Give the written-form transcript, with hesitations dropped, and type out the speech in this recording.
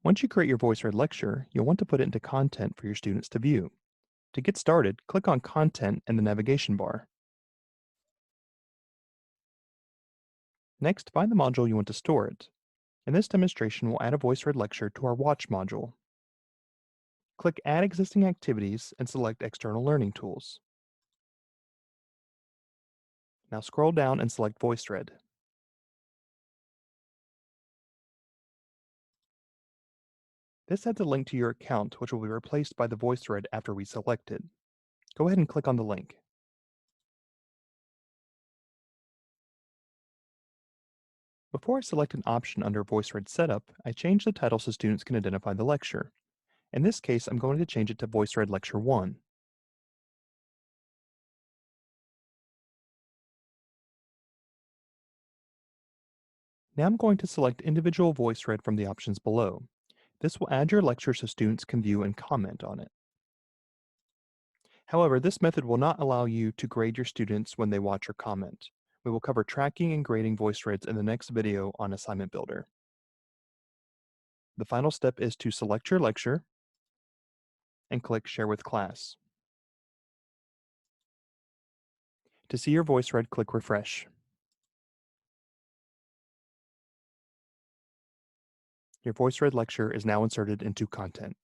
Once you create your VoiceThread lecture, you'll want to put it into content for your students to view. To get started, click on Content in the navigation bar. Next, find the module you want to store it. In this demonstration, we'll add a VoiceThread lecture to our Watch module. Click Add Existing Activities and select External Learning Tools. Now scroll down and select VoiceThread. This adds a link to your account, which will be replaced by the VoiceThread after we select it. Go ahead and click on the link. Before I select an option under VoiceThread Setup, I change the title so students can identify the lecture. In this case, I'm going to change it to VoiceThread Lecture 1. Now I'm going to select individual VoiceThread from the options below. This will add your lecture so students can view and comment on it. However, this method will not allow you to grade your students when they watch or comment. We will cover tracking and grading VoiceThreads in the next video on Assignment Builder. The final step is to select your lecture and click Share with Class. To see your VoiceThread, click Refresh. Your VoiceThread lecture is now inserted into content.